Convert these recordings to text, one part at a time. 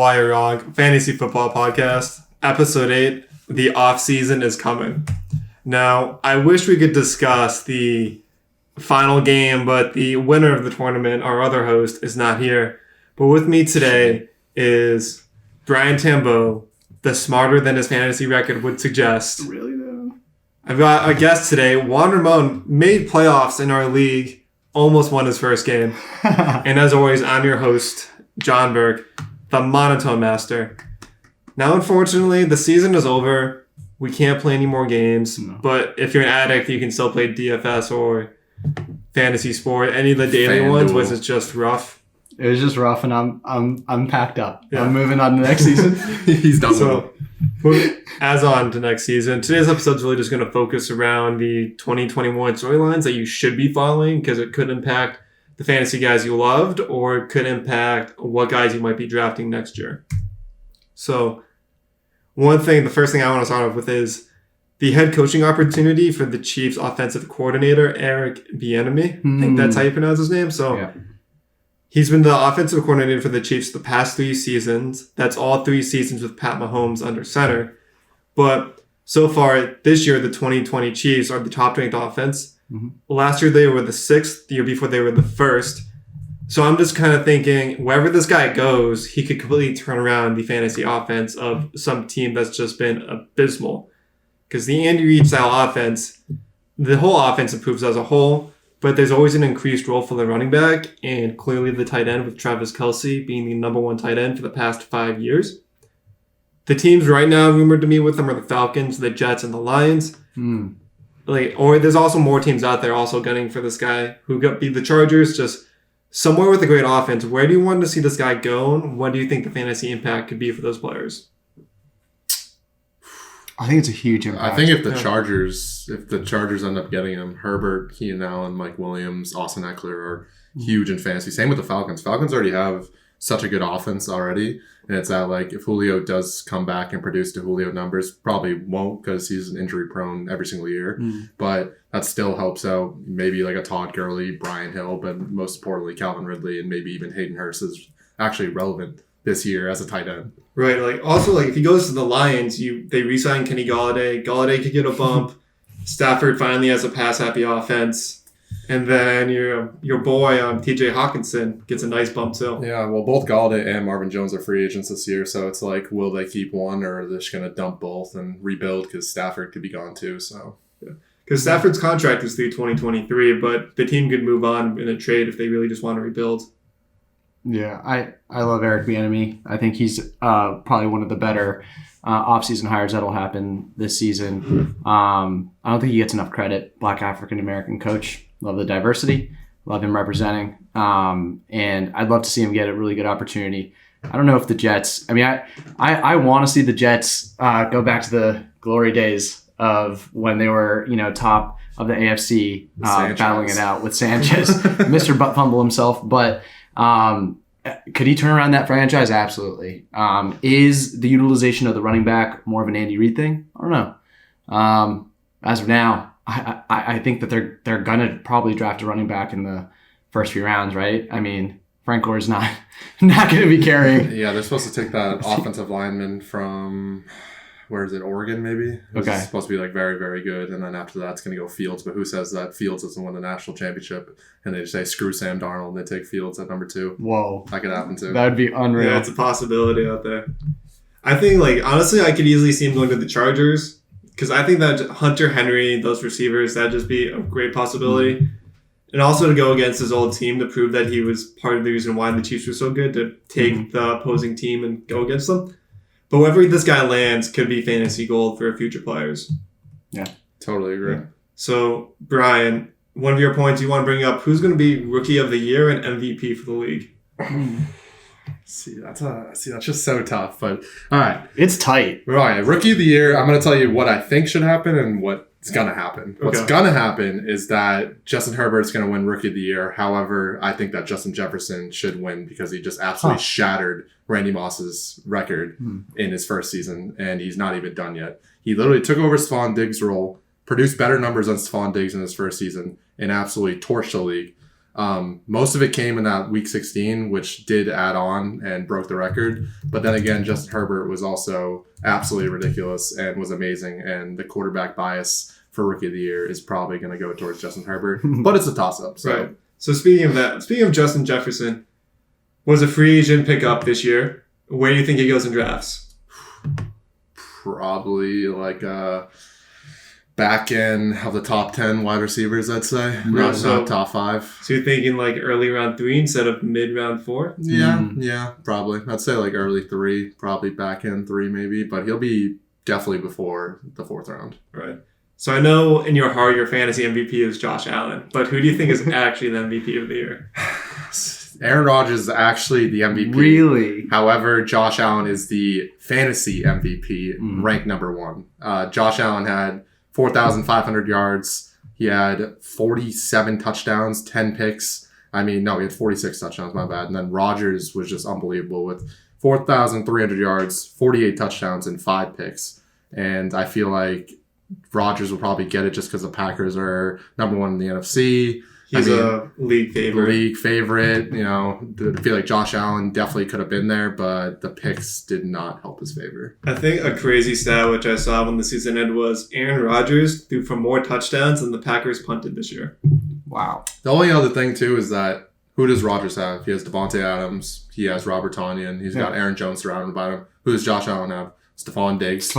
Wire Wrong Fantasy Football Podcast, Episode 8, The Offseason is Coming. Now, I wish we could discuss the final game, but the winner of the tournament, our other host, is not here. But with me today is Brian Tambo, the smarter than his fantasy record would suggest. Really, though? I've got a guest today. Juan Ramon made playoffs in our league, almost won his first game. And as always, I'm your host, John Burke, the monotone master. Now, unfortunately, the season is over. We can't play any more games. No. But if you're an addict, you can still play DFS or Fantasy Sport. Any of the daily ones was it just rough? It was just rough, and I'm packed up. Yeah. I'm moving on to next season. He's done with it. As on to next season. Today's episode is really just going to focus around the 2021 storylines that you should be following because it could impact the fantasy guys you loved or it could impact what guys you might be drafting next year. So the first thing I want to start off with is the head coaching opportunity for the Chiefs offensive coordinator, Eric Bieniemy. I think that's how you pronounce his name. So yeah. He's been the offensive coordinator for the Chiefs the past 3 seasons. That's all 3 seasons with Pat Mahomes under center. But so far this year, the 2020 Chiefs are the top-ranked offense. Mm-hmm. Last year, they were the 6th. The year before, they were the 1st. So I'm just kind of thinking, wherever this guy goes, he could completely turn around the fantasy offense of some team that's just been abysmal. Because the Andy Reid style offense, the whole offense improves as a whole, but there's always an increased role for the running back, and clearly the tight end with Travis Kelce being the number 1 tight end for the past 5 years. The teams right now rumored to meet with them are the Falcons, the Jets, and the Lions. Or there's also more teams out there also gunning for this guy who could be the Chargers, just somewhere with a great offense. Where do you want to see this guy go? And what do you think the fantasy impact could be for those players? I think it's a huge impact. I think if the Chargers end up getting him, Herbert, Keenan Allen, Mike Williams, Austin Eckler are huge in fantasy. Same with the Falcons. Falcons already have such a good offense already. And it's that, like, if Julio does come back and produce the Julio numbers, probably won't because he's injury prone every single year. But that still helps out maybe like a Todd Gurley, Brian Hill, but most importantly, Calvin Ridley, and maybe even Hayden Hurst is actually relevant this year as a tight end. Right. Also, if he goes to the Lions, they re-sign Kenny Golladay. Golladay could get a bump. Stafford finally has a pass-happy offense. And then your boy, TJ Hawkinson, gets a nice bump too. Yeah, well, both Golladay and Marvin Jones are free agents this year, so it's like, will they keep one or are they just going to dump both and rebuild because Stafford could be gone too? So, because Stafford's contract is through 2023, but the team could move on in a trade if they really just want to rebuild. Yeah, I love Eric Bieniemy. I think he's probably one of the better offseason hires that'll happen this season. I don't think he gets enough credit. Black African-American coach. Love the diversity. Love him representing. And I'd love to see him get a really good opportunity. I don't know if the Jets... I mean, I want to see the Jets go back to the glory days of when they were, top of the AFC, battling it out with Sanchez, Mr. Butt Fumble himself. But could he turn around that franchise? Absolutely. Is the utilization of the running back more of an Andy Reid thing? I don't know. As of now, I think that they're gonna probably draft a running back in the first few rounds, right? I mean, Frank Gore's not gonna be carrying. Yeah, they're supposed to take that offensive lineman from where is it, Oregon maybe? It's supposed to be very, very good, and then after that it's gonna go Fields. But who says that Fields doesn't win the national championship? And they just say screw Sam Darnold and they take Fields at number 2. Whoa, that could happen too. That would be unreal. Yeah, it's a possibility out there. I think honestly, I could easily see him going to the Chargers. Because I think that Hunter Henry, those receivers, that'd just be a great possibility. And also to go against his old team to prove that he was part of the reason why the Chiefs were so good, to take the opposing team and go against them. But wherever this guy lands could be fantasy gold for future players. Yeah, totally agree. Yeah. So, Brian, one of your points you want to bring up, who's going to be Rookie of the Year and MVP for the league? That's just so tough. But all right, it's tight. Right, Rookie of the Year. I'm going to tell you what I think should happen and what's going to happen. Okay. What's going to happen is that Justin Herbert's going to win Rookie of the Year. However, I think that Justin Jefferson should win because he just absolutely shattered Randy Moss's record in his first season, and he's not even done yet. He literally took over Stephon Diggs' role, produced better numbers than Stephon Diggs in his first season, and absolutely torched the league. Most of it came in that week 16, which did add on and broke the record. But then again, Justin Herbert was also absolutely ridiculous and was amazing. And the quarterback bias for Rookie of the Year is probably going to go towards Justin Herbert. But it's a toss-up. So. Right. So speaking of Justin Jefferson, was a free agent pickup this year. Where do you think he goes in drafts? Probably like back end of the top 10 wide receivers, I'd say. Not top 5. So you're thinking like early round 3 instead of mid round 4? Yeah, probably. I'd say like early 3, probably back end 3 maybe, but he'll be definitely before the 4th round. Right. So I know in your heart your fantasy MVP is Josh Allen, but who do you think is actually the MVP of the year? Aaron Rodgers is actually the MVP. Really? However, Josh Allen is the fantasy MVP, ranked number 1. Josh Allen had 4,500 yards. He had 47 touchdowns, 10 picks. He had 46 touchdowns, my bad. And then Rodgers was just unbelievable with 4,300 yards, 48 touchdowns, and 5 picks. And I feel like Rodgers will probably get it just because the Packers are number 1 in the NFC. He's a league favorite. I feel like Josh Allen definitely could have been there, but the picks did not help his favor. I think a crazy stat which I saw when the season ended was Aaron Rodgers threw for more touchdowns than the Packers punted this year. Wow. The only other thing, too, is that who does Rodgers have? He has Devontae Adams. He has Robert Tonyan. He's got Aaron Jones surrounded by him. Who does Josh Allen have? Stephon Diggs.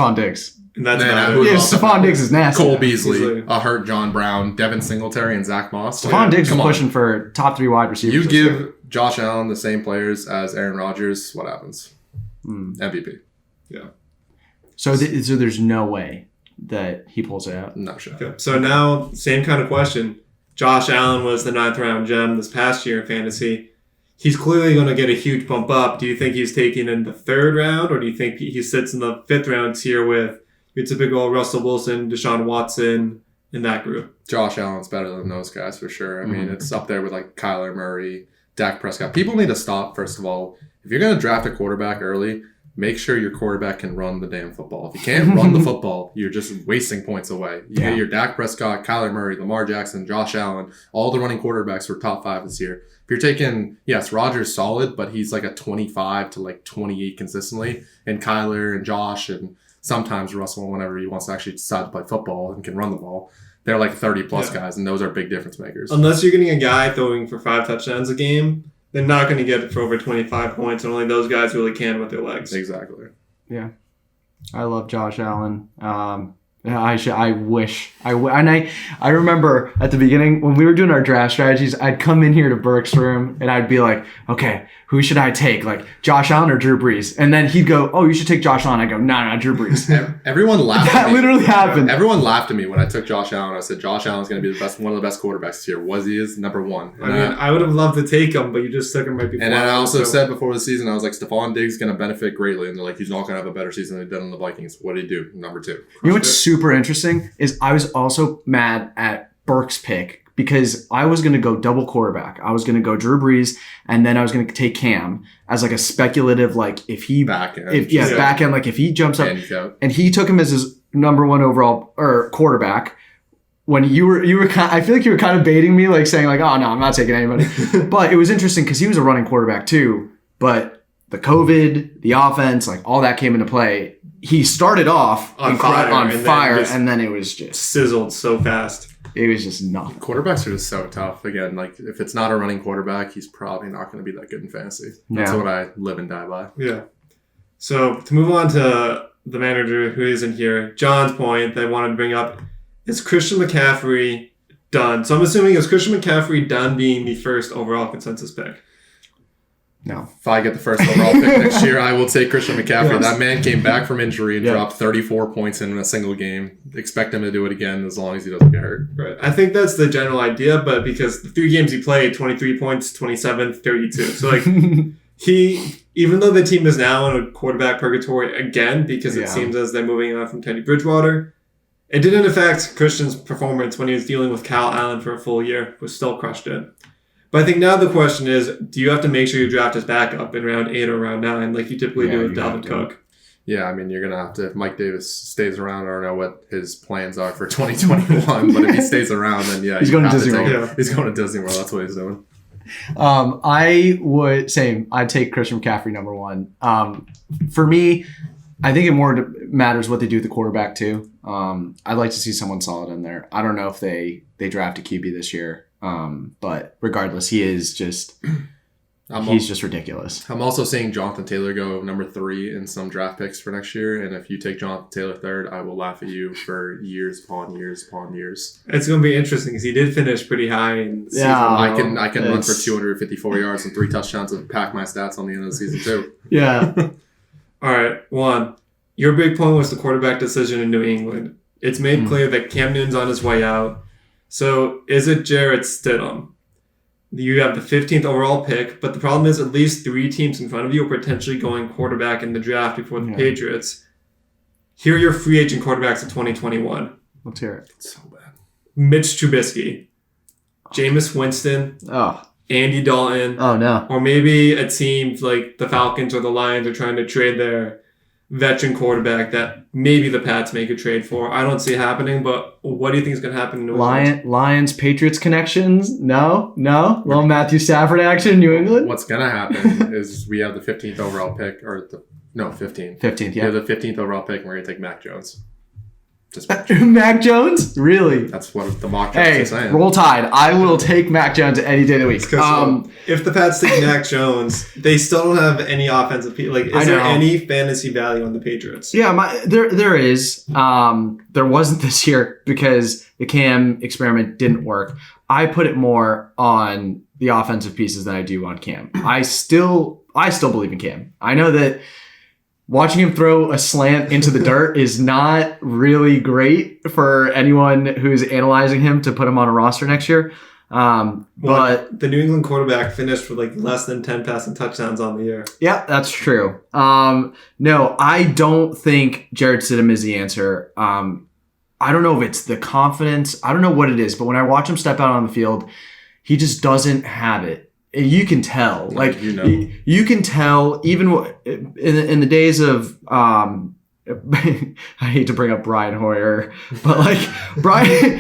And that's Stephon Diggs is nasty. Cole Beasley, a hurt John Brown, Devin Singletary, and Zach Moss. Stephon Diggs is pushing for top 3 wide receivers. You give Josh Allen the same players as Aaron Rodgers, what happens? MVP. Yeah. So there's no way that he pulls it out? Not sure. Okay. So now, same kind of question. Josh Allen was the 9th round gem this past year in fantasy. He's clearly going to get a huge bump up. Do you think he's taken in the 3rd round, or do you think he sits in the 5th round tier with your typical Russell Wilson, Deshaun Watson in that group? Josh Allen's better than those guys for sure. It's up there with like Kyler Murray, Dak Prescott. People need to stop, first of all. If you're going to draft a quarterback early, make sure your quarterback can run the damn football. If you can't run the football, you're just wasting points away. You get your Dak Prescott, Kyler Murray, Lamar Jackson, Josh Allen, all the running quarterbacks were top 5 this year. If you're taking, yes, Rodgers solid, but he's like a 25 to like 28 consistently. And Kyler and Josh and sometimes Russell, whenever he wants to actually decide to play football and can run the ball, they're like 30-plus guys, and those are big difference makers. Unless you're getting a guy throwing for 5 touchdowns a game, they're not going to get it for over 25 points, and only those guys really can with their legs. Exactly. Yeah. I love Josh Allen. I remember at the beginning when we were doing our draft strategies, I'd come in here to Burke's room and I'd be like, okay, who should I take? Like Josh Allen or Drew Brees? And then he'd go, oh, you should take Josh Allen. I go, no, Drew Brees. Everyone laughed at me. That literally happened. Everyone laughed at me when I took Josh Allen. I said, Josh Allen's going to be one of the best quarterbacks this year. He is number 1. And I would have loved to take him, but you just took him right before. And then I also said before the season, I was like, Stephon Diggs is going to benefit greatly. And they're like, he's not going to have a better season than he did on the Vikings. What did he do? Number 2. You know what's super interesting is I was also mad at Burke's pick because I was going to go double quarterback. I was going to go Drew Brees, and then I was going to take Cam as like a speculative, like if he back end, like if he jumps up, and he took him as his number 1 overall or quarterback. When you were I feel like you were kind of baiting me, like saying like, oh no, I'm not taking anybody. But it was interesting because he was a running quarterback too. But the COVID, the offense, like all that came into play. He started off on fire, and then it was just sizzled so fast. It was just nothing. Quarterbacks are just so tough. Again, like if it's not a running quarterback, he's probably not going to be that good in fantasy. That's what I live and die by. Yeah. So to move on to the manager who isn't here, John's point that I wanted to bring up is Christian McCaffery done? So I'm assuming is Christian McCaffery done being the first overall consensus pick? No. If I get the first overall pick next year, I will take Christian McCaffrey. That man came back from injury and dropped 34 points in a single game. Expect him to do it again as long as he doesn't get hurt. Right. I think that's the general idea, but because the 3 games he played, 23 points, 27, 32. So, like, even though the team is now in a quarterback purgatory again, because it seems as they're moving on from Teddy Bridgewater, it didn't affect Christian's performance when he was dealing with Kyle Allen for a full year, was still crushed it. But I think now the question is, do you have to make sure you draft his backup in round 8 or round 9 like you typically do with Dalvin Cook? Yeah, I mean, you're going to have to, if Mike Davis stays around, I don't know what his plans are for 2021, but if he stays around, then yeah. He's going to Disney World. He's going to Disney World. That's what he's doing. I'd take Christian McCaffery number one. For me, I think it more matters what they do with the quarterback too. I'd like to see someone solid in there. I don't know if they draft a QB this year, but regardless, he's just ridiculous. I'm also seeing Jonathan Taylor go number 3 in some draft picks for next year, and if you take Jonathan Taylor 3rd, I will laugh at you for years upon years upon years. It's going to be interesting because he did finish pretty high in season. I can run for 254 yards and 3 touchdowns and pack my stats on the end of the season too. Yeah. All right, one. Your big point was the quarterback decision in New England. It's made clear that Cam Newton's on his way out. So is it Jarrett Stidham? You have the 15th overall pick, but the problem is at least 3 teams in front of you are potentially going quarterback in the draft before the Patriots. Here are your free agent quarterbacks of 2021. Let's hear it. It's so bad. Mitch Trubisky, Jameis Winston, Andy Dalton. Oh, no. Or maybe it seems like the Falcons or the Lions are trying to trade their veteran quarterback that maybe the Pats make a trade for. I don't see it happening, but what do you think is going to happen in New England? Lions, Patriots connections? No. Little Matthew Stafford action in New England? What's going to happen is we have the 15th overall pick, 15th. 15th, yeah. We have the 15th overall pick, and we're going to take Mac Jones. Just Mac Jones? Really? That's what the mock draft is saying. Roll Tide. I will take Mac Jones any day of the week. If the Pats take Mac Jones, they still don't have any offensive people. Like, is there any fantasy value on the Patriots? Yeah, there is. There wasn't this year because the Cam experiment didn't work. I put it more on the offensive pieces than I do on Cam. I still believe in Cam. I know that watching him throw a slant into the dirt is not really great for anyone who's analyzing him to put him on a roster next year. But the New England quarterback finished with like less than 10 passing touchdowns on the year. Yeah, that's true. No, I don't think Jarrett Stidham is the answer. I don't know if it's the confidence. I don't know what it is, but when I watch him step out on the field, he just doesn't have it. You can tell, like you can tell, even in the days of I hate to bring up Brian Hoyer, but like Brian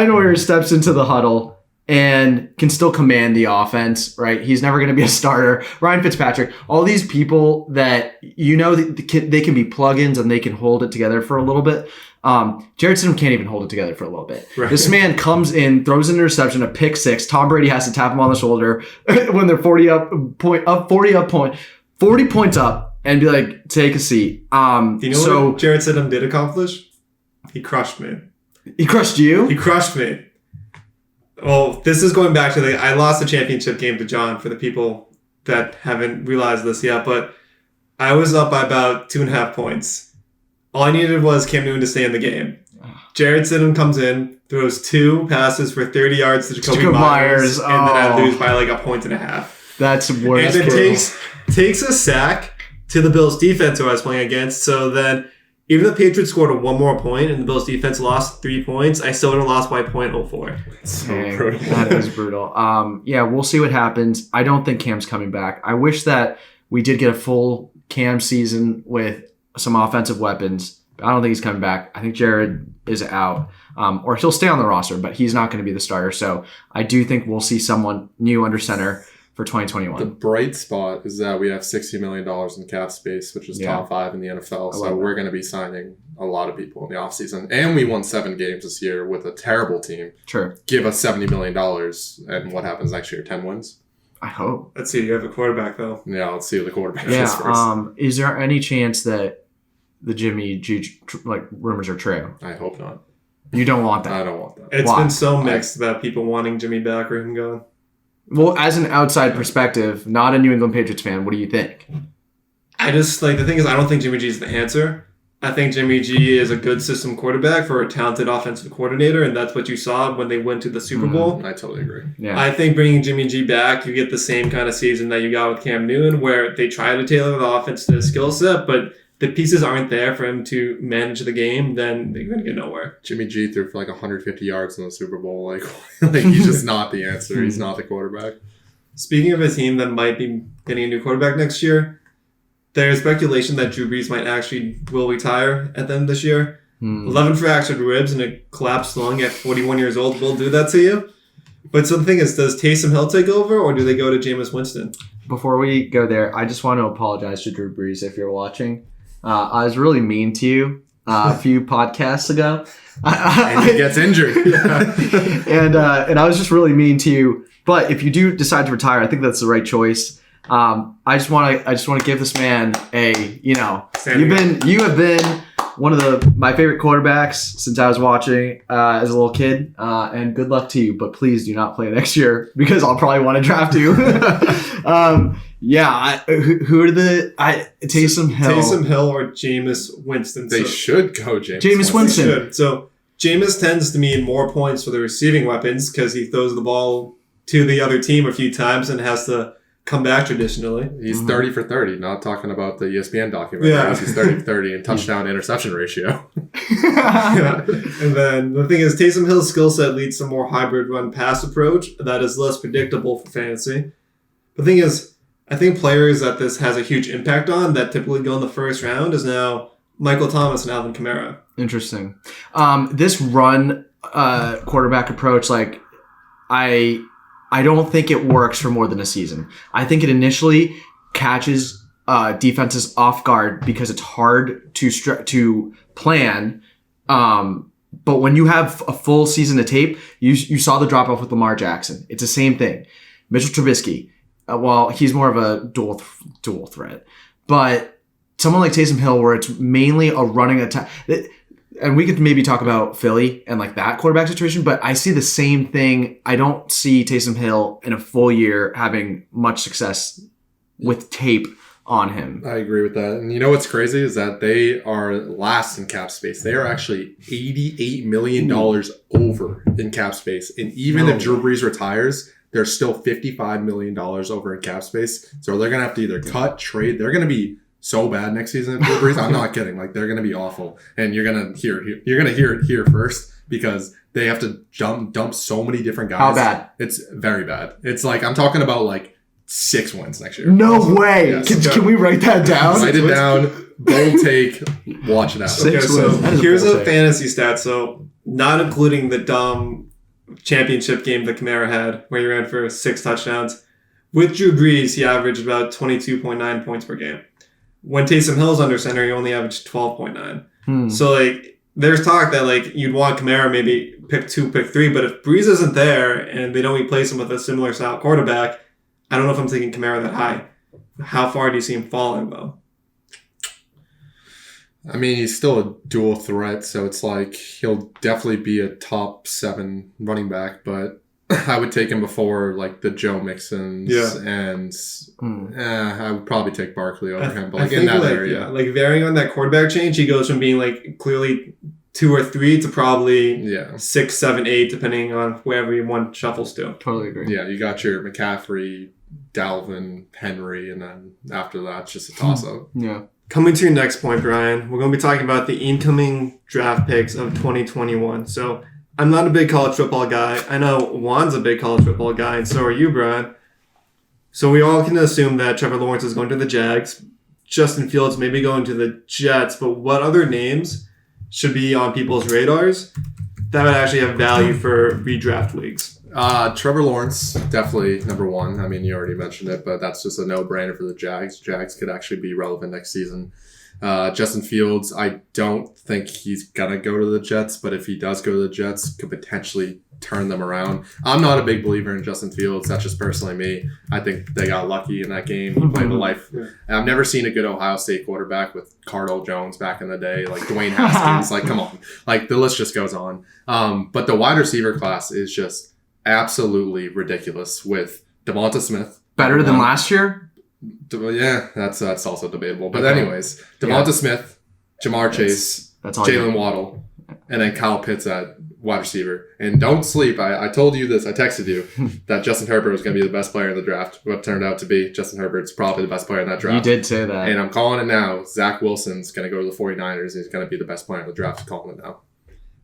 Hoyer steps into the huddle and can still command the offense, right? He's never going to be a starter. Ryan Fitzpatrick, all these people that they can be plugins and they can hold it together for a little bit. Jarrett Stidham can't even hold it together for a little bit. Right. This man comes in, throws an interception, a pick 6. Tom Brady has to tap him on the shoulder when they're 40 points up, and be like, "Take a seat." Do you know what Jarrett Stidham did accomplish? He crushed me. He crushed you? He crushed me. Well, this is going back to I lost the championship game to John for the people that haven't realized this yet, but I was up by about 2.5 points. All I needed was Cam Newton to stay in the game. Jarrett Stidham comes in, throws 2 passes for 30 yards to Jacoby Myers, and then I lose by like 1.5 points. That's worse. And then takes a sack to the Bills defense who I was playing against. So then, even if the Patriots scored 1 more point and the Bills defense lost 3 points, I still would have lost by 0.04. So brutal. That is brutal. Yeah, we'll see what happens. I don't think Cam's coming back. I wish that we did get a full Cam season with some offensive weapons. I don't think he's coming back. I think Jared is out. Or he'll stay on the roster, but he's not going to be the starter. So I do think we'll see someone new under center for 2021. The bright spot is that we have $60 million in cap space, which is top 5 in the NFL. So we're going to be signing a lot of people in the offseason. And we won 7 games this year with a terrible team. Sure. Give us $70 million, and what happens next year? 10 wins? I hope. Let's see. You have a quarterback, though. Yeah, let's see who the quarterback is first. Is there any chance that the Jimmy G rumors are true? I hope not. You don't want that? I don't want that. It's been so mixed about people wanting Jimmy back or him gone. Well, as an outside perspective, not a New England Patriots fan, what do you think? I just, the thing is, I don't think Jimmy G is the answer. I think Jimmy G is a good system quarterback for a talented offensive coordinator, and that's what you saw when they went to the Super Bowl. I totally agree. Yeah. I think bringing Jimmy G back, you get the same kind of season that you got with Cam Newton, where they try to tailor the offense to his skill set, but the pieces aren't there for him to manage the game, then they're going to get nowhere. Jimmy G threw for 150 yards in the Super Bowl. He's just not the answer. He's not the quarterback. Speaking of a team that might be getting a new quarterback next year, there's speculation that Drew Brees might actually will retire at the end of this year. 11 fractured ribs and a collapsed lung at 41 years old will do that to you. But so the thing is, does Taysom Hill take over or do they go to Jameis Winston? Before we go there, I just want to apologize to Drew Brees if you're watching. I was really mean to you a few podcasts ago. And he gets injured. and I was just really mean to you. But if you do decide to retire, I think that's the right choice. I just want to give this man a, you have been one of my favorite quarterbacks since I was watching as a little kid, and good luck to you. But please do not play next year because I'll probably want to draft you. Who are Taysom Hill? Taysom Hill or Jameis Winston. They should go Jameis Winston. So Jameis tends to mean more points for the receiving weapons because he throws the ball to the other team a few times and has to come back traditionally. He's 30 for 30, not talking about the ESPN document. Yeah. He's 30 for 30 in touchdown interception ratio. And then the thing is, Taysom Hill's skill set leads to a more hybrid run pass approach that is less predictable for fantasy. The thing is, I think players that this has a huge impact on that typically go in the first round is now Michael Thomas and Alvin Kamara. Interesting. This run quarterback approach, like I don't think it works for more than a season. I think it initially catches defenses off guard because it's hard to plan. But when you have a full season of tape, you saw the drop off with Lamar Jackson. It's the same thing. Mitchell Trubisky, he's more of a dual threat, but someone like Taysom Hill, where it's mainly a running attack. And we could maybe talk about Philly and like that quarterback situation, but I see the same thing. I don't see Taysom Hill in a full year having much success with tape on him. I agree with that. And you know what's crazy is that they are last in cap space. They are actually $88 million over in cap space. And even if Drew Brees retires, they're still $55 million over in cap space. So they're going to have to either cut, trade. They're going to be so bad next season at Brees. I'm not kidding. Like, they're going to be awful. And you're going to hear it here first because they have to dump so many different guys. How bad? It's very bad. It's like, I'm talking about like 6 wins next year. No way. Yes. Can we write that down? Write it down. Bold take. Watch it out. Okay, so here's a fantasy stat. So not including the dumb championship game that Kamara had where he ran for 6 touchdowns. With Drew Brees, he averaged about 22.9 points per game. When Taysom Hill's under center, he only averaged 12.9. So, like, there's talk that, like, you'd want Kamara maybe pick 2, pick 3, but if Brees isn't there and they don't replace him with a similar style quarterback, I don't know if I'm taking Kamara that high. How far do you see him falling, though? I mean, he's still a dual threat, so it's like he'll definitely be a top 7 running back, but I would take him before like the Joe Mixons, and I would probably take Barkley over him. But like in that area, like varying on that quarterback change, he goes from being like clearly 2 or 3 to probably 6, 7, 8, depending on wherever one shuffles to. Totally agree. Yeah, you got your McCaffrey, Dalvin, Henry, and then after that, it's just a toss up. Yeah. Coming to your next point, Brian, we're going to be talking about the incoming draft picks of 2021. So I'm not a big college football guy. I know Juan's a big college football guy, and so are you, Brian. So we all can assume that Trevor Lawrence is going to the Jags. Justin Fields may be going to the Jets, but what other names should be on people's radars that would actually have value for redraft leagues? Trevor Lawrence, definitely number 1. I mean, you already mentioned it, but that's just a no-brainer for the Jags. Jags could actually be relevant next season. Justin Fields, I don't think he's going to go to the Jets, but if he does go to the Jets, could potentially turn them around. I'm not a big believer in Justin Fields. That's just personally me. I think they got lucky in that game. He played the life. Yeah. I've never seen a good Ohio State quarterback with Cardell Jones back in the day, like Dwayne Haskins. Like, come on. Like, the list just goes on. But the wide receiver class is just absolutely ridiculous with Devonta Smith. Better than last year? Yeah, that's also debatable. But anyways, Devonta Smith, Jamar Chase, Jalen Waddle, and then Kyle Pitts at wide receiver. And don't sleep. I told you this. I texted you that Justin Herbert was going to be the best player in the draft. What turned out to be Justin Herbert's probably the best player in that draft. You did say that. And I'm calling it now. Zach Wilson's going to go to the 49ers. He's going to be the best player in the draft. I'm calling it now.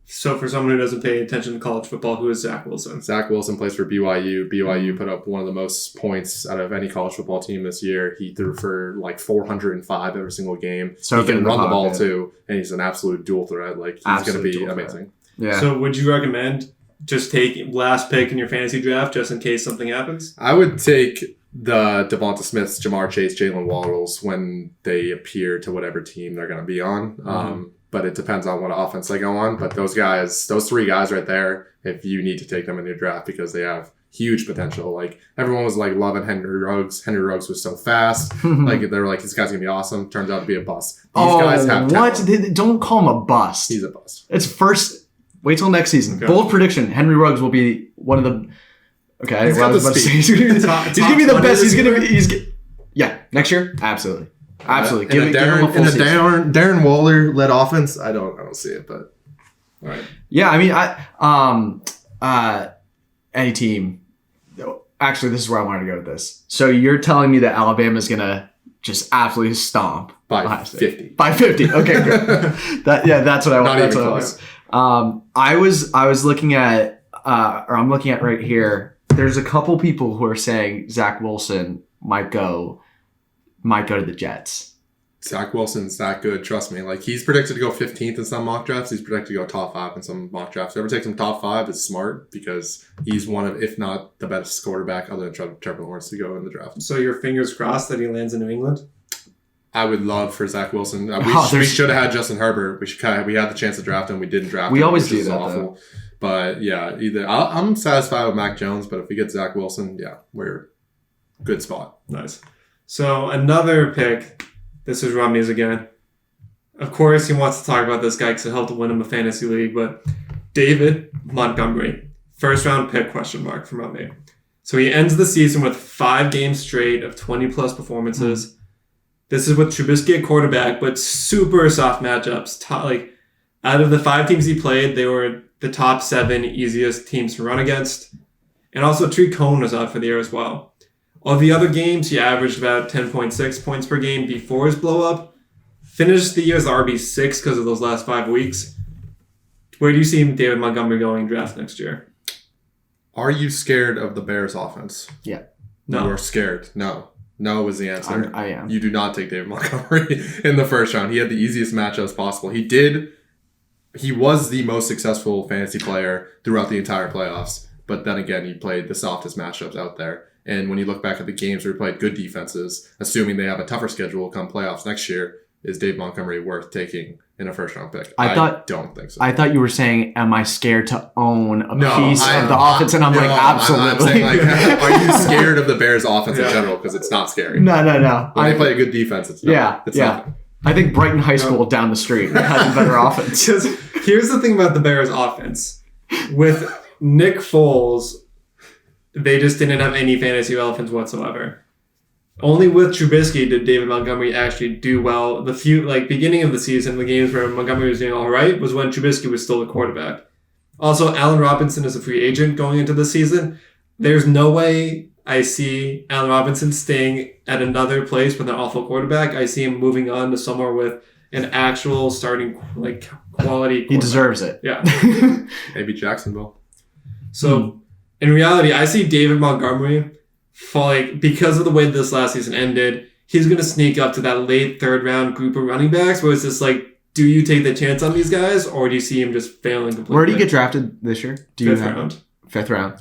So for someone who doesn't pay attention to college football, who is Zach Wilson? Zach Wilson plays for BYU. BYU put up one of the most points out of any college football team this year. He threw for like 405 every single game. So he can run the ball too, and he's an absolute dual threat. Like he's going to be amazing. Yeah. So would you recommend just take last pick in your fantasy draft just in case something happens? I would take the Devonta Smiths, Jamar Chase, Jalen Waddles when they appear to whatever team they're going to be on. But it depends on what offense they go on. But those three guys right there, if you need to take them in your draft because they have huge potential. Like everyone was like loving Henry Ruggs. Henry Ruggs was so fast. Like they're like, this guy's gonna be awesome. Turns out to be a bust. These guys have talent. Don't call him a bust. He's a bust. It's first. Wait till next season. Okay. Bold prediction: Henry Ruggs will be one of the. Okay, he's got the speed. He's gonna be the best. Yeah, next year, absolutely. Absolutely. In a Darren Waller led offense, I don't see it, but all right. Yeah, I mean, any team. Actually, this is where I wanted to go with this. So you're telling me that Alabama's gonna just absolutely stomp by 50. By 50. Okay, good. That's what I want. That's what I was. I was looking at, or I'm looking at right here. There's a couple people who are saying Zach Wilson might go to the Jets. Zach Wilson's that good, trust me. Like he's predicted to go 15th in some mock drafts. He's predicted to go top 5 in some mock drafts. Whoever takes him top 5 is smart because he's one of, if not the best quarterback other than Trevor Lawrence to go in the draft. So your fingers crossed that he lands in New England? I would love for Zach Wilson. We should have had Justin Herbert. We had the chance to draft him. We didn't draft him. We always do that. Awful. But yeah, I'm satisfied with Mac Jones. But if we get Zach Wilson, yeah, we're good spot. Nice. So another pick. This is Romney's again. Of course, he wants to talk about this guy because it helped win him a fantasy league. But David Montgomery, first round pick ? From Romney. So he ends the season with 5 games straight of 20+ performances. This is with Trubisky at quarterback, but super soft matchups. Out of the 5 teams he played, they were the top 7 easiest teams to run against. And also, Tree Cohn was out for the year as well. Of the other games, he averaged about 10.6 points per game before his blow-up. Finished the year as the RB6 because of those last 5 weeks. Where do you see David Montgomery going in draft next year? Are you scared of the Bears offense? Yeah. No. You are scared. No. No is the answer. I am. You do not take David Montgomery in the first round. He had the easiest matchups possible. He was the most successful fantasy player throughout the entire playoffs. But then again, he played the softest matchups out there. And when you look back at the games where he played good defenses, assuming they have a tougher schedule come playoffs next year, is Dave Montgomery worth taking in a first-round pick? I don't think so. I thought you were saying, am I scared to own a piece of the offense? And I'm absolutely. I'm saying, are you scared of the Bears' offense in general? Because it's not scary. No. When they play a good defense, it's not. Nothing. I think Brighton High School down the street has a better offense. Here's the thing about the Bears' offense. With Nick Foles, they just didn't have any fantasy relevance whatsoever. Only with Trubisky did David Montgomery actually do well. The beginning of the season, the games where Montgomery was doing all right was when Trubisky was still the quarterback. Also, Allen Robinson is a free agent going into the season. There's no way I see Allen Robinson staying at another place with an awful quarterback. I see him moving on to somewhere with an actual starting quality quarterback. He deserves it. Yeah. Maybe Jacksonville. So in reality, I see David Montgomery because of the way this last season ended, he's going to sneak up to that late 3rd round group of running backs where it's just do you take the chance on these guys or do you see him just failing completely? Where do you get drafted this year? Fifth round.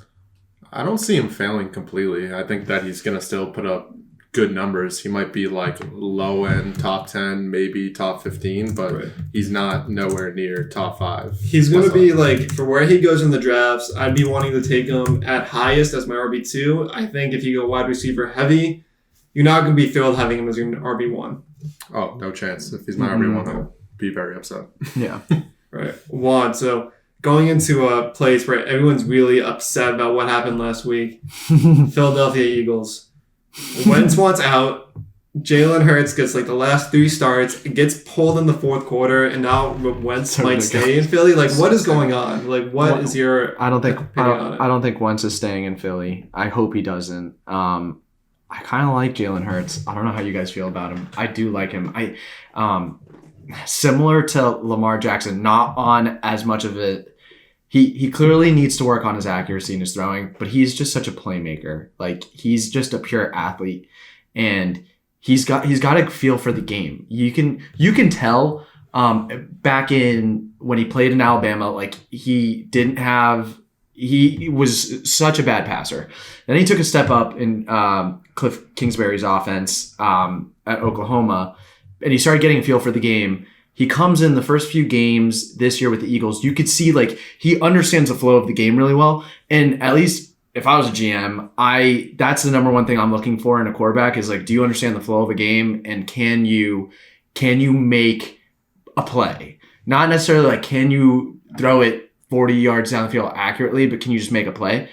I don't see him failing completely. I think that he's going to still put up good numbers. He might be low end top 10, maybe top 15, but he's not nowhere near top 5. He's going to be for where he goes in the drafts, I'd be wanting to take him at highest as my RB2. I think if you go wide receiver heavy, you're not going to be thrilled having him as your RB1. Oh, no chance. If he's my RB1, I'll be very upset. Yeah. Right. Juan, so going into a place where everyone's really upset about what happened last week, Philadelphia Eagles. Wentz wants out. Jalen Hurts gets the last 3 starts, gets pulled in the 4th quarter, and now Wentz might stay in Philly. What is going on? What is your opinion on it? I don't think Wentz is staying in Philly. I hope he doesn't. I kind of like Jalen Hurts. I don't know how you guys feel about him. I do like him. similar to Lamar Jackson, not on as much of it. He clearly needs to work on his accuracy and his throwing, but he's just such a playmaker. Like, he's just a pure athlete, and he's got a feel for the game. You can tell back in when he played in Alabama, like, he was such a bad passer. Then he took a step up in Cliff Kingsbury's offense at Oklahoma, and he started getting a feel for the game. He comes in the first few games this year with the Eagles. You could see, like, he understands the flow of the game really well. And at least if I was a GM, that's the number one thing I'm looking for in a quarterback is, like, do you understand the flow of a game, and can you make a play? Not necessarily like, can you throw it 40 yards down the field accurately, but can you just make a play?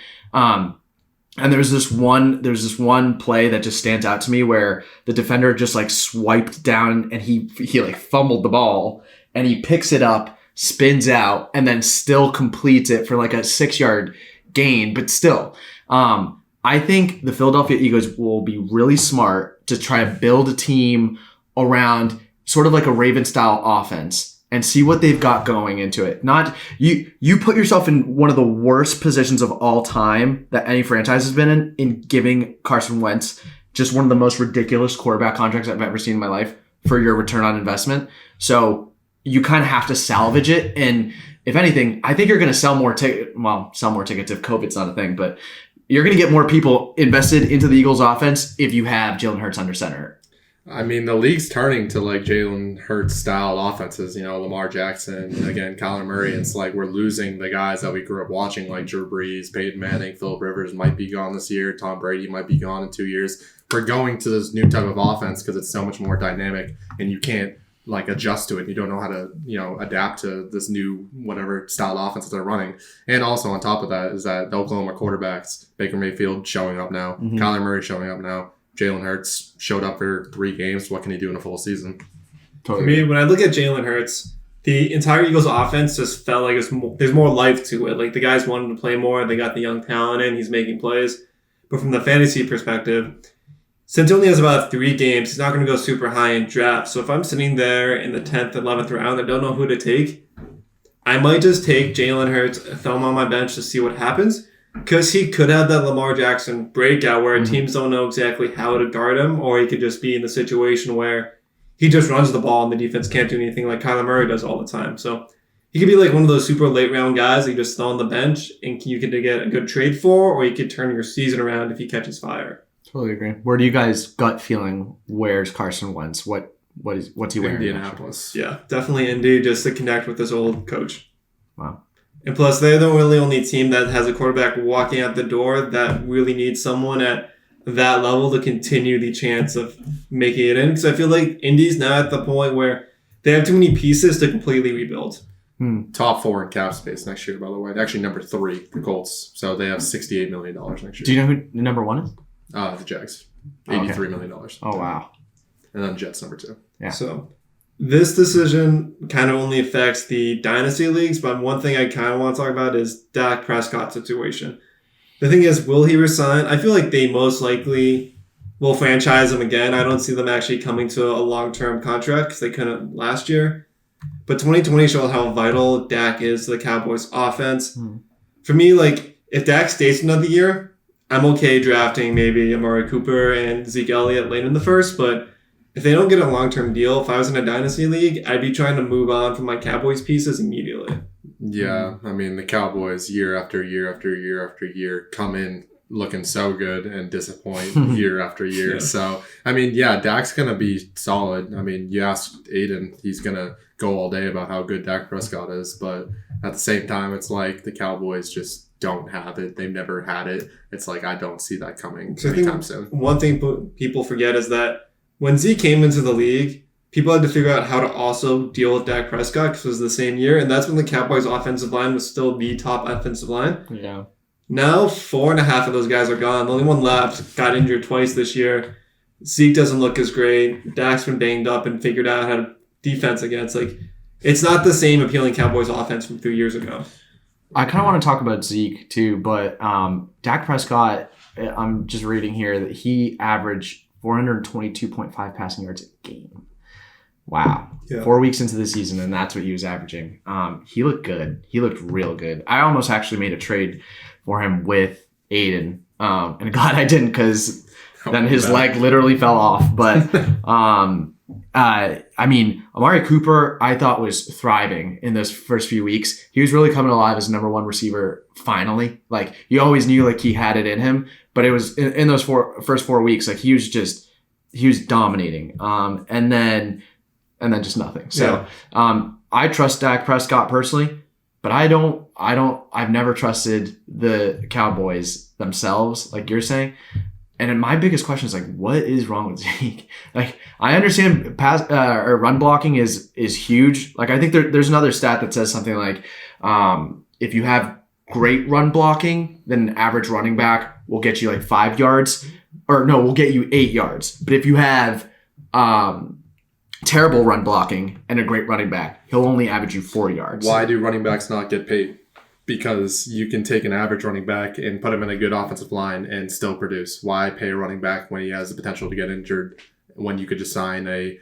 And there's this one play that just stands out to me where the defender just, like, swiped down and he like fumbled the ball, and he picks it up, spins out, and then still completes it for like a 6-yard gain. But still, I think the Philadelphia Eagles will be really smart to try to build a team around sort of like a Raven style offense and see what they've got going into it. Not you put yourself in one of the worst positions of all time that any franchise has been in giving Carson Wentz just one of the most ridiculous quarterback contracts I've ever seen in my life for your return on investment. So you kind of have to salvage it. And if anything, I think you're going to sell more tickets if COVID's not a thing, but you're going to get more people invested into the Eagles offense if you have Jalen Hurts under center. I mean, the league's turning to, like, Jalen Hurts style offenses, Lamar Jackson, again, Kyler Murray. It's like we're losing the guys that we grew up watching, like Drew Brees, Peyton Manning, Phillip Rivers might be gone this year. Tom Brady might be gone in 2 years. We're going to this new type of offense because it's so much more dynamic, and you can't, like, adjust to it. You don't know how to, adapt to this new whatever style offense that they're running. And also on top of that is that the Oklahoma quarterbacks, Baker Mayfield showing up now, Kyler Murray showing up now. Jalen Hurts showed up for 3 games. What can he do in a full season? Totally. For me, when I look at Jalen Hurts, the entire Eagles offense just felt like there's more life to it. Like, the guys wanted to play more. They got the young talent in. He's making plays. But from the fantasy perspective, since he only has about 3 games, he's not going to go super high in draft. So if I'm sitting there in the 10th, 11th round, I don't know who to take, I might just take Jalen Hurts, throw him on my bench to see what happens. Because he could have that Lamar Jackson breakout where teams don't know exactly how to guard him, or he could just be in the situation where he just runs the ball and the defense can't do anything like Kyler Murray does all the time. So he could be like one of those super late round guys that you just throw on the bench and you could get a good trade for, or you could turn your season around if he catches fire. Totally agree. Where do you guys gut feeling? Where's Carson Wentz? What's he wearing? Indianapolis. Yeah, definitely Indy, just to connect with his old coach. Wow. And plus, they're the really only team that has a quarterback walking out the door that really needs someone at that level to continue the chance of making it in. Because I feel like Indy's now at the point where they have too many pieces to completely rebuild. Top 4 in cap space next year, by the way. Actually, number 3, the Colts. So they have $68 million next year. Do you know who number 1 is? The Jags. $83 million. Oh, wow. And then Jets number 2. Yeah. So this decision kind of only affects the dynasty leagues, but one thing I kind of want to talk about is Dak Prescott's situation. The thing is, will he resign? I feel like they most likely will franchise him again. I don't see them actually coming to a long-term contract because they couldn't last year. But 2020 showed how vital Dak is to the Cowboys offense. For me, like, if Dak stays another year, I'm okay drafting maybe Amari Cooper and Zeke Elliott late in the first, but if they don't get a long-term deal, if I was in a dynasty league, I'd be trying to move on from my Cowboys pieces immediately. Yeah, I mean, the Cowboys year after year after year after year come in looking so good and disappoint year after year. Yeah. So, I mean, yeah, Dak's going to be solid. I mean, you ask Aiden, he's going to go all day about how good Dak Prescott is. But at the same time, it's like the Cowboys just don't have it. They've never had it. It's like, I don't see that coming anytime soon. One thing people forget is that when Zeke came into the league, people had to figure out how to also deal with Dak Prescott because it was the same year. And that's when the Cowboys offensive line was still the top offensive line. Yeah. Now, 4.5 of those guys are gone. The only one left got injured twice this year. Zeke doesn't look as great. Dak's been banged up and figured out how to defense against. Like, it's not the same appealing Cowboys offense from 3 years ago. I kind of want to talk about Zeke too, but Dak Prescott, I'm just reading here that he averaged 422.5 passing yards a game. Wow. Yeah. 4 weeks into the season, and that's what he was averaging. He looked good. He looked real good. I almost actually made a trade for him with Aiden. And I'm glad I didn't, because then his leg literally fell off. But I mean, Amari Cooper, I thought was thriving in those first few weeks. He was really coming alive as number one receiver finally. Like, you always knew like he had it in him, but it was in those first 4 weeks, like he was dominating. And then just nothing. So I trust Dak Prescott personally, but I've never trusted the Cowboys themselves, like you're saying. And my biggest question is like, what is wrong with Zeke? Like, I understand pass or run blocking is huge. Like, I think there's another stat that says something like, if you have great run blocking, then an average running back will get you like 5 yards, or no, will get you 8 yards. But if you have terrible run blocking and a great running back, he'll only average you 4 yards. Why do running backs not get paid? Because you can take an average running back and put him in a good offensive line and still produce. Why pay a running back when he has the potential to get injured, when you could just sign a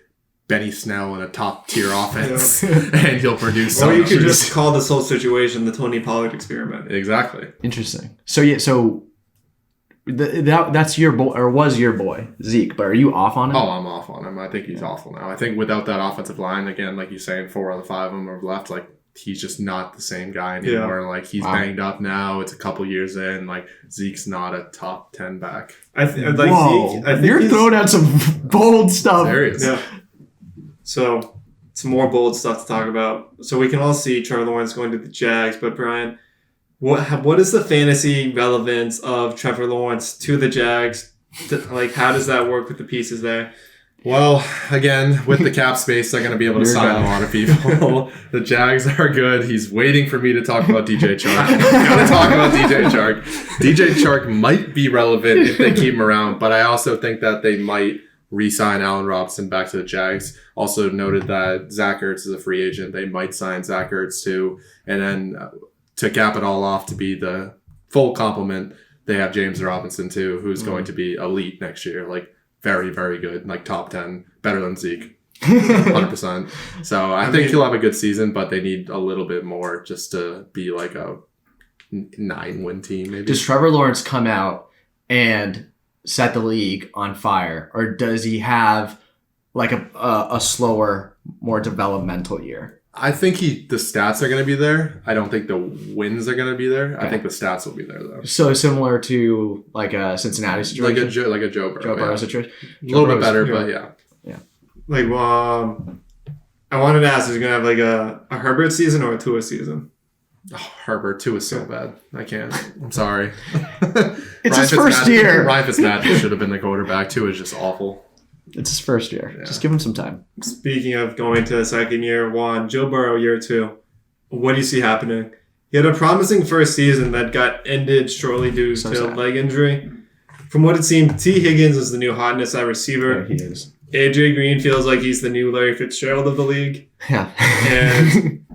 Benny Snell in a top-tier offense and he'll produce? Or you could just call this whole situation the Tony Pollard experiment. Exactly. Interesting. So that's your boy, or was your boy, Zeke, but are you off on him? Oh, I'm off on him. I think he's awful now. I think without that offensive line, again, like you're saying, 4 out of 5 of them are left, like, he's just not the same guy anymore. Yeah. Like, he's banged up now. It's a couple years in. Like, Zeke's not a top 10 back. I think you're throwing out some bold stuff. Serious. Yeah. So, some more bold stuff to talk about. So, we can all see Trevor Lawrence going to the Jags, but Brian, what is the fantasy relevance of Trevor Lawrence to the Jags? Like, how does that work with the pieces there? Well, again, with the cap space, they're going to be able to sign a lot of people. The Jags are good. He's waiting for me to talk about DJ Chark. I'm going to talk about DJ Chark. DJ Chark might be relevant if they keep him around, but I also think that they might re-sign Allen Robinson back to the Jags. Also noted that Zach Ertz is a free agent. They might sign Zach Ertz too. And then to cap it all off, to be the full complement, they have James Robinson too, who's going to be elite next year. Like, very, very good. Like, top 10. Better than Zeke. 100%. So I think he'll have a good season, but they need a little bit more just to be like a 9-win team, maybe. Does Trevor Lawrence come out and set the league on fire, or does he have like a slower, more developmental year? I think the stats are going to be there. I don't think the wins are going to be there. Okay. I think the stats will be there, though. So similar to like a Cincinnati situation? Like a Joe Burrow. Joe Burrow situation? A little bit better, but yeah. Like, I wanted to ask, is he going to have like a Herbert season or a Tua season? Oh, Herbert, Tua is so bad. I can't. I'm sorry. It's his first year. Ryan Fitzpatrick should have been the quarterback. Tua is just awful. It's his first year. Yeah. Just give him some time. Speaking of going to the second year, Joe Burrow year 2. What do you see happening? He had a promising first season that got ended shortly due to leg injury. From what it seemed, T. Higgins is the new hotness at receiver. Yeah, he is. AJ Green feels like he's the new Larry Fitzgerald of the league. Yeah. And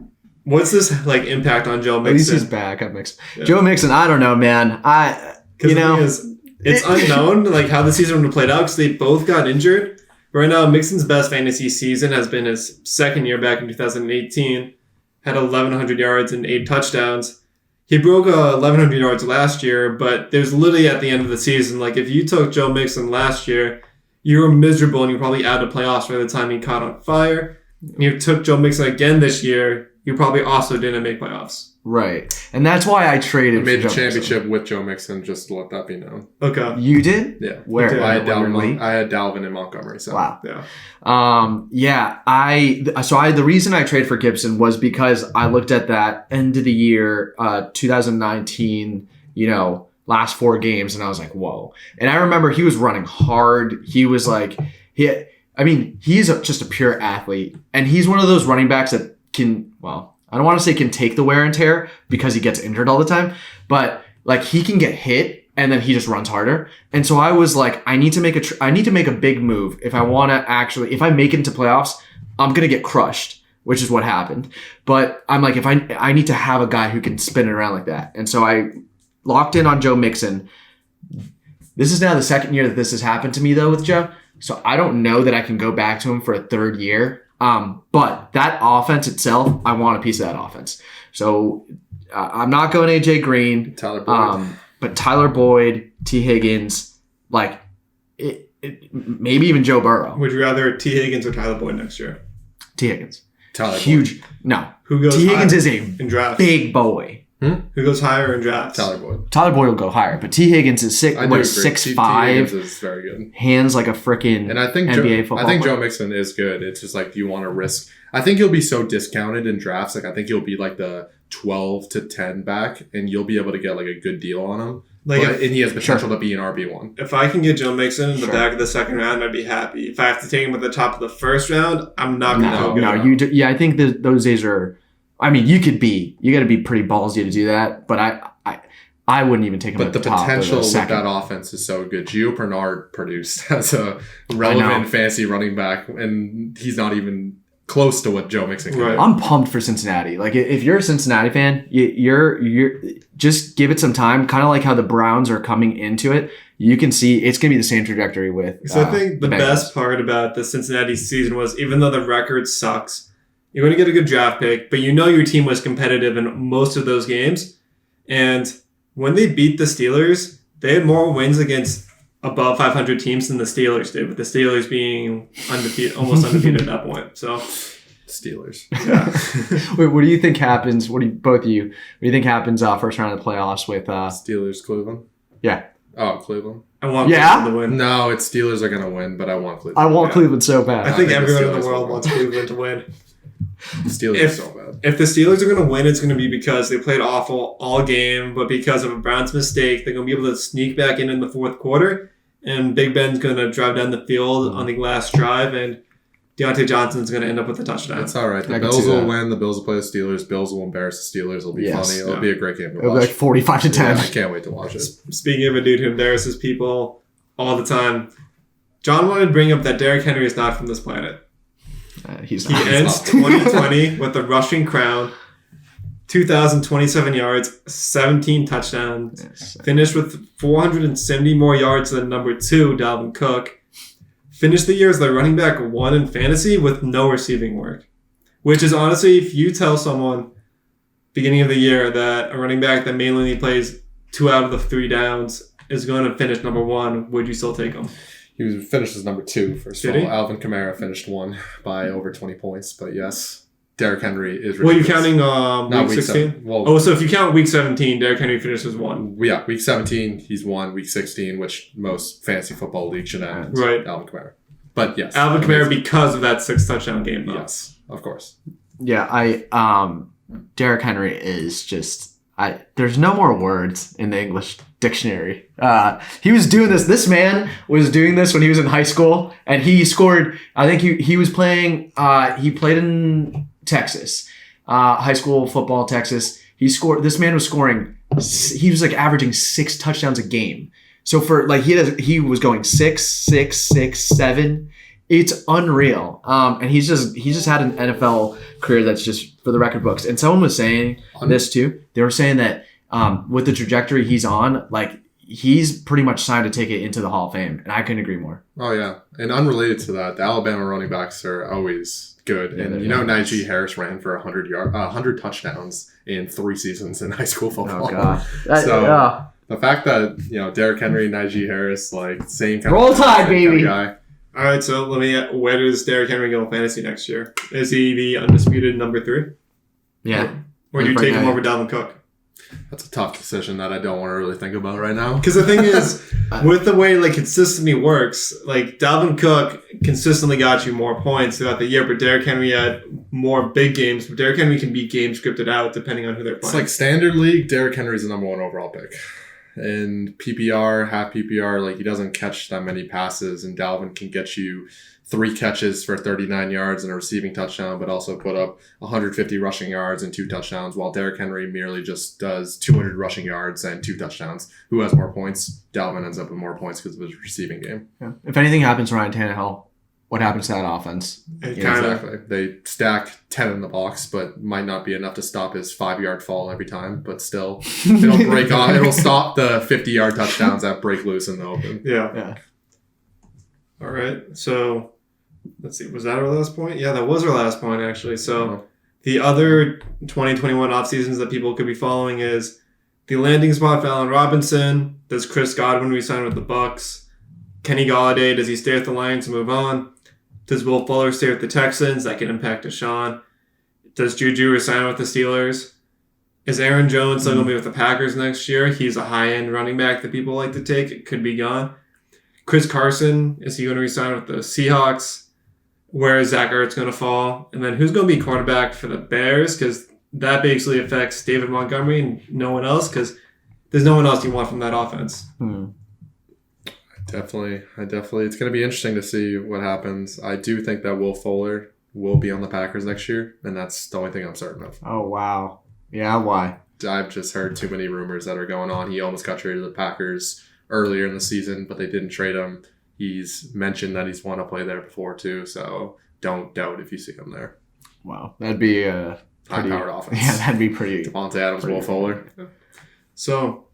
what's this like impact on Joe Mixon? At least he's back. Yeah. Joe Mixon, I don't know, man. It's unknown like how the season would have played out because they both got injured. Right now, Mixon's best fantasy season has been his second year back in 2018. Had 1,100 yards and 8 touchdowns. He broke 1,100 yards last year, but there's literally at the end of the season, like if you took Joe Mixon last year, you were miserable and you probably out of playoffs by the time he caught on fire. And you took Joe Mixon again this year, you probably also didn't make playoffs. Right. And that's why I traded. I made the championship with Joe Mixon, just to let that be known. Okay. You did? Yeah. Where? I had Dalvin and Montgomery. So. Wow. Yeah. The reason I traded for Gibson was because I looked at that end of the year, 2019, last 4 games, and I was like, whoa. And I remember he was running hard. He was like, he's just a pure athlete. And he's one of those running backs that I don't want to say can take the wear and tear because he gets injured all the time, but like he can get hit and then he just runs harder. And so I was like, I need to make a big move if I want to if I make it into playoffs, I'm going to get crushed, which is what happened. But I'm like, if I need to have a guy who can spin it around like that. And so I locked in on Joe Mixon. This is now the second year that this has happened to me though with Joe. So I don't know that I can go back to him for a third year. But that offense itself, I want a piece of that offense. So I'm not going AJ Green. Tyler Boyd. But Tyler Boyd, T. Higgins, like maybe even Joe Burrow. Would you rather T. Higgins or Tyler Boyd next year? T. Higgins. Tyler Huge. Boyd. No. Who goes T. Higgins is a in drafts? Big boy. Who goes higher in drafts? Tyler Boyd. Tyler Boyd will go higher, but T. Higgins is 6'5". T. Higgins is very good. Hands like a freaking and I think NBA football. I think player. Joe Mixon is good. It's just like, do you want to risk? I think he'll be so discounted in drafts. Like I think he'll be like the 12 to 10 back, and you'll be able to get like a good deal on him. And he has potential to be an RB1. If I can get Joe Mixon in the back of the second round, I'd be happy. If I have to take him at the top of the first round, I'm not going to feel good. I think those days are. I mean, you got to be pretty ballsy to do that, but I wouldn't even take him at the top. But the potential with that offense is so good. Gio Bernard produced as a relevant fantasy running back, and he's not even close to what Joe Mixon can do. I'm pumped for Cincinnati. Like, if you're a Cincinnati fan, you're just give it some time. Kind of like how the Browns are coming into it. You can see it's going to be the same trajectory with. So I think the best part about the Cincinnati season was, even though the record sucks, you're going to get a good draft pick, but your team was competitive in most of those games. And when they beat the Steelers, they had more wins against above 500 teams than the Steelers did, with the Steelers being undefeated, almost undefeated at that point. So, Steelers. Yeah. Wait, what do you think happens? What do you think happens first round of the playoffs with Steelers, Cleveland? Yeah. Oh, Cleveland. I want Cleveland to win. No, it's Steelers are going to win, but I want Cleveland. I want Cleveland so bad. I think everyone in the world wants Cleveland to win. Steelers are so bad. If the Steelers are going to win, it's going to be because they played awful all game, but because of a Browns mistake, they're going to be able to sneak back in the fourth quarter, and Big Ben's going to drive down the field on the last drive, and Deontay Johnson's going to end up with a touchdown. That's all right. The Bills will win. The Bills will play the Steelers. Bills will embarrass the Steelers. It'll be funny. It'll be a great game to watch. It'll be like 45 to 10. Yeah, I can't wait to watch it. Speaking of a dude who embarrasses people all the time, John wanted to bring up that Derrick Henry is not from this planet. He ends 2020 with a rushing crown, 2,027 yards, 17 touchdowns, finished with 470 more yards than number 2, Dalvin Cook. Finished the year as the running back 1 in fantasy with no receiving work. Which is honestly, if you tell someone beginning of the year that a running back that mainly plays 2 out of the 3 downs is going to finish number 1, would you still take him? He finished as number 2, first of all. Alvin Kamara finished 1 by over 20 points. But yes, Derrick Henry is ridiculous. Well, you're counting week 16? Well, so if you count week 17, Derrick Henry finishes 1. Yeah, week 17, he's 1. Week 16, which most fantasy football leagues should end. Right. Alvin Kamara. But yes. Alvin Kamara because of that 6 touchdown game, though. Yes, of course. Yeah, Derrick Henry is just... there's no more words in the English dictionary. He was doing this. This man was doing this when he was in high school, and he scored. I think he was playing. He played in Texas, high school football, Texas. He scored. This man was scoring. He was like averaging 6 touchdowns a game. So for like he was going 6, 6, 6, 7. It's unreal. And he's just had an NFL career that's just for the record books. And someone was saying this too. They were saying that with the trajectory he's on, like he's pretty much signed a ticket into the Hall of Fame. And I couldn't agree more. Oh yeah. And unrelated to that, the Alabama running backs are always good. Yeah, and Najee Harris ran for 100 touchdowns in 3 seasons in high school football. Oh god. The fact that, Derrick Henry, Najee Harris, like same kind Roll Tide, baby. Guy. All right, so where does Derrick Henry go in fantasy next year? Is he the undisputed number 3? Yeah. Or do you take him over Dalvin Cook? That's a tough decision that I don't want to really think about right now. Because the thing is, with the way consistency works, Dalvin Cook consistently got you more points throughout the year, but Derrick Henry had more big games. But Derrick Henry can be game scripted out depending on who they're playing. It's like standard league, Derrick Henry's the number 1 overall pick. In PPR, half PPR, he doesn't catch that many passes, and Dalvin can get you 3 catches for 39 yards and a receiving touchdown, but also put up 150 rushing yards and 2 touchdowns, while Derrick Henry merely just does 200 rushing yards and 2 touchdowns. Who has more points? Dalvin ends up with more points because of his receiving game. Yeah. If anything happens to Ryan Tannehill, what happens to that offense? Exactly. They stack 10 in the box, but might not be enough to stop his 5-yard fall every time. But still, it'll break off. It'll stop the 50-yard touchdowns that break loose in the open. Yeah. All right. So let's see, was that our last point? Yeah, that was our last point, actually. So the other 2021 off seasons that people could be following is the landing spot for Allen Robinson. Does Chris Godwin resign with the Bucks? Kenny Golladay, does he stay with the Lions and move on? Does Will Fuller stay with the Texans? That can impact Deshaun. Does Juju resign with the Steelers? Is Aaron Jones still going to be with the Packers next year? He's a high-end running back that people like to take. It could be gone. Chris Carson, is he going to resign with the Seahawks? Where is Zach Ertz going to fall? And then who's going to be quarterback for the Bears? Because that basically affects David Montgomery and no one else, because there's no one else you want from that offense. Definitely. It's going to be interesting to see what happens. I do think that Will Fuller will be on the Packers next year, and that's the only thing I'm certain of. Oh, wow. Yeah, why? I've just heard too many rumors that are going on. He almost got traded to the Packers earlier in the season, but they didn't trade him. He's mentioned that he's want to play there before, too, so don't doubt if you see him there. Wow. That'd be a high-powered offense. Yeah, that'd be pretty. Devontae Adams, Will Fuller. So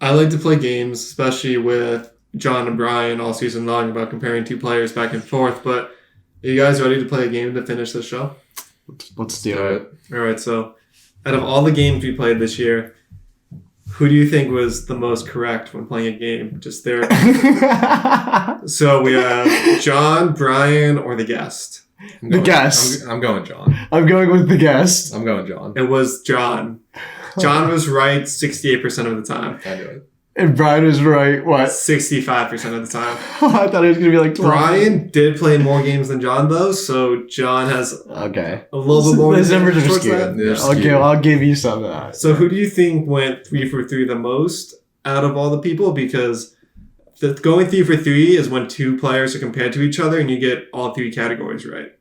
I like to play games, especially with John and Brian all season long, about comparing two players back and forth. But are you guys ready to play a game to finish the show? Let's do it. All right. So out of all the games we played this year, who do you think was the most correct when playing a game? Just there. So we have John, Brian, or the guest. I'm The guest. I'm going John. I'm going with the guest. I'm going John. It was John. John was right 68% of the time. I knew it. And Brian was right, what? 65% of the time. I thought it was going to be like 12. Brian did play more games than John, though, so John has Okay. a little bit more. Those numbers are towards skewed. that. They're skewed. I'll give you some of that. So who do you think went 3 for 3 the most out of all the people? Because going 3 for 3 is when two players are compared to each other and you get all three categories right.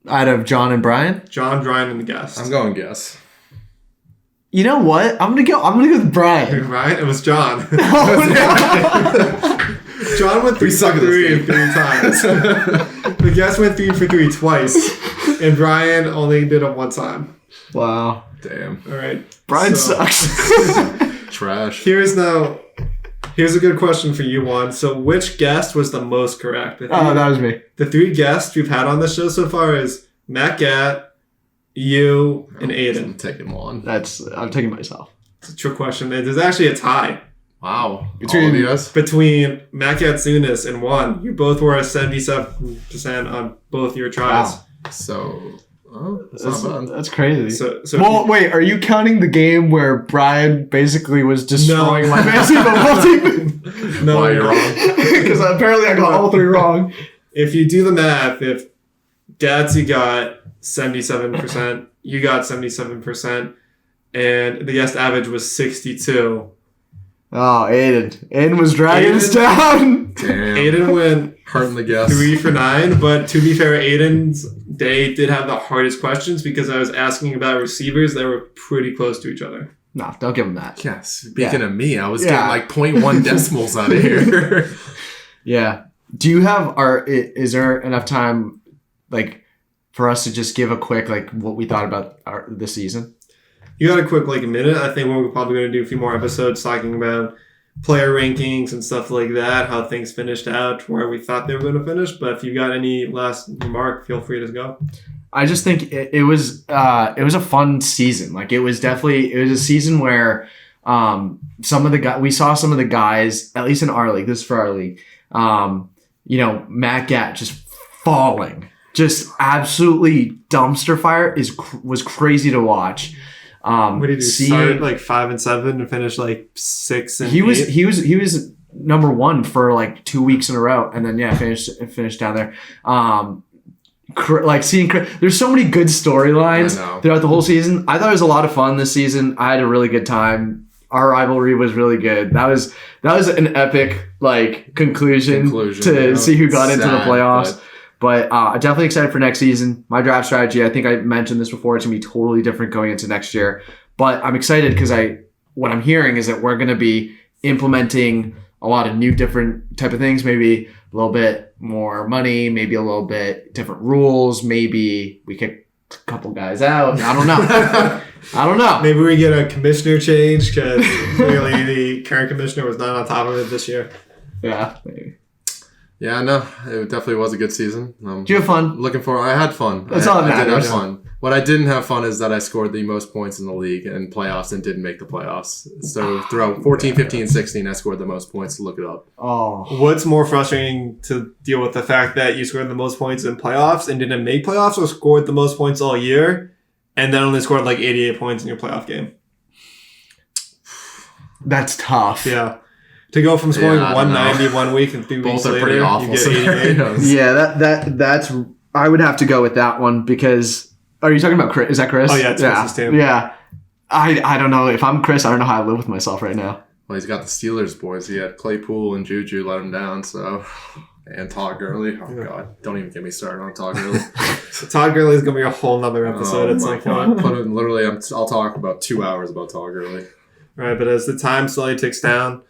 Out of John and Brian? John, Brian, and the guest. I'm going guess. You know what? I'm gonna go with Brian. Right? It was John. Oh, John went 3 for 3 times. The guest went 3 for 3 twice. And Brian only did it one time. Wow. Damn. All right. Brian So- sucks. Trash. Here's a good question for you, Juan. So which guest was the most correct? That was me. The 3 guests we've had on the show so far is Matt Gatt, you, and Aiden. I'm taking one. I'm taking myself. It's a trick question. There's actually a tie Wow. Between- All of you guys? between Matt Gatsunas and Juan. You both were at 77% on both your tries. Wow. So, that's not bad. That's crazy. So Well, wait, are you counting the game where Brian basically was destroying my fantasy football team? no, Why you're wrong. Because apparently I got all 3 wrong. If you do the math, if Gatsy got 77%, you got 77%, and the guest average was 62. Oh, Aiden was dragging us down. Damn. Aiden went Hurting the guess. 3 for 9, but to be fair, Aiden's day did have the hardest questions because I was asking about receivers that were pretty close to each other. No, don't give him that. Yeah, speaking of me, I was Yeah. getting like 0.1 decimals out of here. Yeah. Do you have is there enough time like for us to just give a quick like what we thought about this season? You got a quick minute. I think we're probably going to do a few more episodes talking about player rankings and stuff like that, how things finished out, where we thought they were going to finish. But if you got any last remark, feel free to go. I just think it was a fun season. Like it was a season where we saw some of the guys, at least in our league, this is for our league, Matt Gatt just falling, just absolutely dumpster fire was crazy to watch. What did he do? Start 5-7 and finish 6 and 8? He was number 1 for 2 weeks in a row, and then finished down there. There's so many good storylines throughout the whole season. I thought it was a lot of fun this season. I had a really good time. Our rivalry was really good. That was an epic conclusion to see who got into the playoffs. But I'm definitely excited for next season. My draft strategy, I think I mentioned this before, it's going to be totally different going into next year. But I'm excited because what I'm hearing is that we're going to be implementing a lot of new different type of things, maybe a little bit more money, maybe a little bit different rules, maybe we kick a couple guys out. I don't know. Maybe we get a commissioner change because clearly the current commissioner was not on top of it this year. Yeah, maybe. Yeah, no, it definitely was a good season. Did you have fun? I had fun. That's all that I did matters. have fun. What I didn't have fun is that I scored the most points in the league in playoffs and didn't make the playoffs. So throughout 14, 15, 16, I scored the most points to look it up. Oh. What's more frustrating to deal with, the fact that you scored the most points in playoffs and didn't make playoffs, or scored the most points all year and then only scored like 88 points in your playoff game? That's tough. Yeah. To go from scoring Yeah, I 190 1 week and 3 weeks Both are later, pretty awful you get 88. scenarios. Yeah, that's. I would have to go with that one because. Are you talking about Chris? Is that Chris? Oh, yeah, it's Chris's team. Yeah. I don't know. If I'm Chris, I don't know how I live with myself right now. Well, he's got the Steelers boys. He had Claypool and Juju let him down, so. And Todd Gurley. Oh, God. Don't even get me started on Todd Gurley. So Todd Gurley is going to be a whole nother episode at some point. I'll talk about 2 hours about Todd Gurley. All right, but as the time slowly ticks down,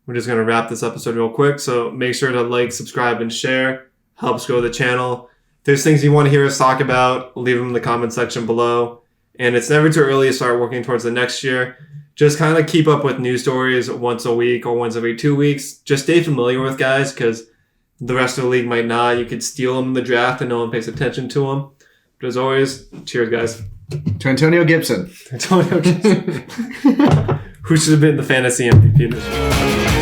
we're just going to wrap this episode real quick. So make sure to like, subscribe, and share. Helps grow the channel. If there's things you want to hear us talk about, leave them in the comment section below. And it's never too early to start working towards the next year. Just kind of keep up with news stories once a week or once every 2 weeks. Just stay familiar with guys because the rest of the league might not. You could steal them in the draft and no one pays attention to them. But as always, cheers, guys. To Antonio Gibson. Who should have been the fantasy MVP this year?